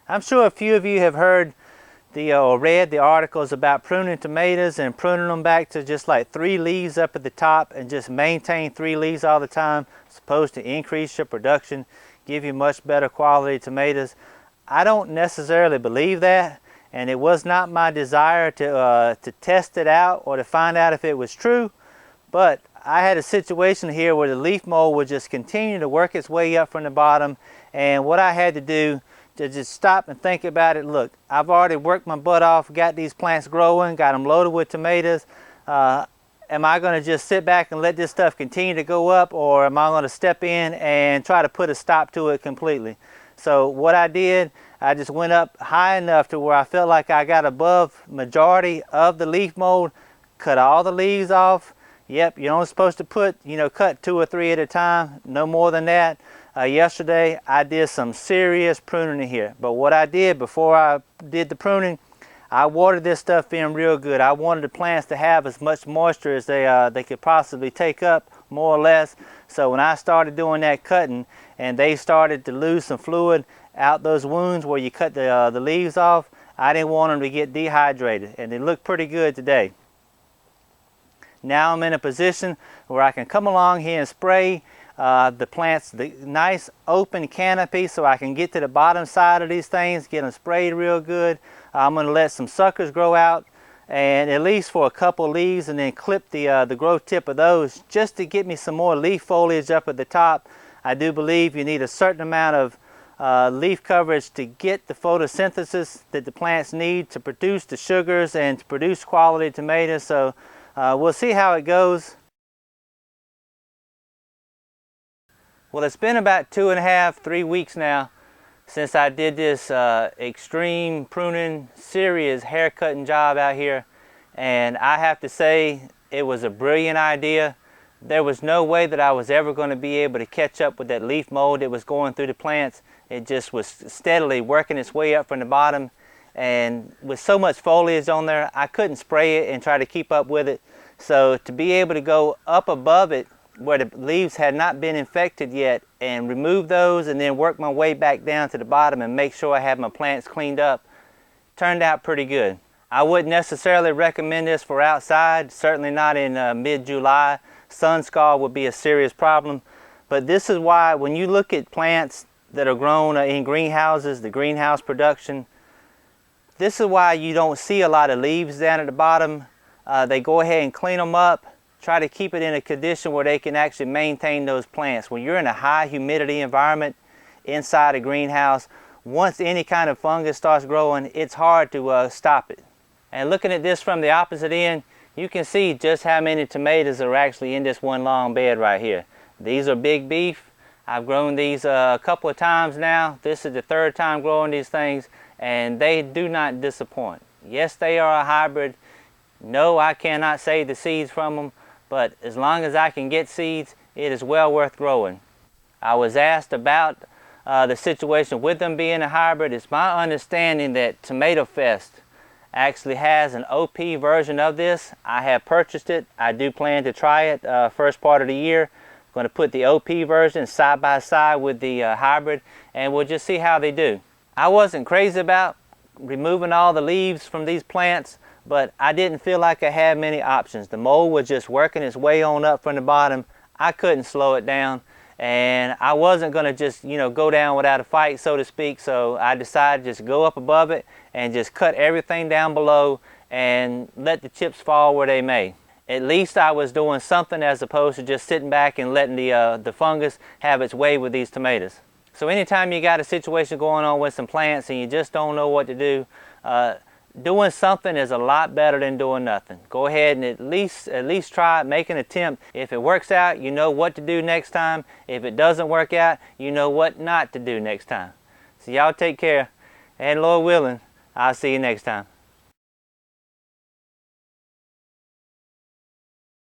I'm sure a few of you have heard or read the articles about pruning tomatoes and pruning them back to just like 3 leaves up at the top and just maintain 3 leaves all the time, supposed to increase your production, give you much better quality tomatoes. I don't necessarily believe that, and it was not my desire to test it out or to find out if it was true, but I had a situation here where the leaf mold would just continue to work its way up from the bottom, and what I had to do to just stop and think about it. Look, I've already worked my butt off, got these plants growing, got them loaded with tomatoes. Am I going to just sit back and let this stuff continue to go up, or am I going to step in and try to put a stop to it completely? So what I did, I just went up high enough to where I felt like I got above majority of the leaf mold, cut all the leaves off. Yep, you're only supposed to cut 2 or 3 at a time, no more than that. Yesterday I did some serious pruning in here, but what I did before I did the pruning, I watered this stuff in real good. I wanted the plants to have as much moisture as they could possibly take up, more or less. So when I started doing that cutting and they started to lose some fluid out those wounds where you cut the leaves off, I didn't want them to get dehydrated, and they look pretty good today. Now I'm in a position where I can come along here and spray the plants, the nice open canopy, so I can get to the bottom side of these things, get them sprayed real good. I'm going to let some suckers grow out, and at least for a couple leaves, and then clip the growth tip of those just to get me some more leaf foliage up at the top. I do believe you need a certain amount of leaf coverage to get the photosynthesis that the plants need to produce the sugars and to produce quality tomatoes. So we'll see how it goes. Well, it's been about 2.5, 3 weeks now since I did this extreme pruning, serious hair cutting job out here, and I have to say it was a brilliant idea. There was no way that I was ever going to be able to catch up with that leaf mold that was going through the plants. It just was steadily working its way up from the bottom, and with so much foliage on there, I couldn't spray it and try to keep up with it. So to be able to go up above it where the leaves had not been infected yet and remove those, and then work my way back down to the bottom and make sure I have my plants cleaned up, turned out pretty good. I wouldn't necessarily recommend this for outside, certainly not in mid-July. Sun scald would be a serious problem, but this is why when you look at plants that are grown in greenhouses, the greenhouse production, this is why you don't see a lot of leaves down at the bottom. They go ahead and clean them up, try to keep it in a condition where they can actually maintain those plants. When you're in a high humidity environment inside a greenhouse, once any kind of fungus starts growing, it's hard to stop it. And looking at this from the opposite end, you can see just how many tomatoes are actually in this one long bed right here. These are big beef. I've grown these a couple of times now. This is the 3rd time growing these things, and they do not disappoint. Yes, they are a hybrid. No, I cannot save the seeds from them, but as long as I can get seeds, it is well worth growing. I was asked about the situation with them being a hybrid. It's my understanding that Tomato Fest actually has an OP version of this. I have purchased it. I do plan to try it first part of the year. I'm going to put the OP version side by side with the hybrid, and we'll just see how they do. I wasn't crazy about removing all the leaves from these plants, but I didn't feel like I had many options. The mold was just working its way on up from the bottom. I couldn't slow it down, and I wasn't going to just go down without a fight, so to speak. So I decided to just go up above it and just cut everything down below and let the chips fall where they may. At least I was doing something as opposed to just sitting back and letting the fungus have its way with these tomatoes. So anytime you got a situation going on with some plants and you just don't know what to do, doing something is a lot better than doing nothing. Go ahead and at least try it, make an attempt. If it works out, you know what to do next time. If it doesn't work out, you know what not to do next time. So y'all take care, and Lord willing, I'll see you next time.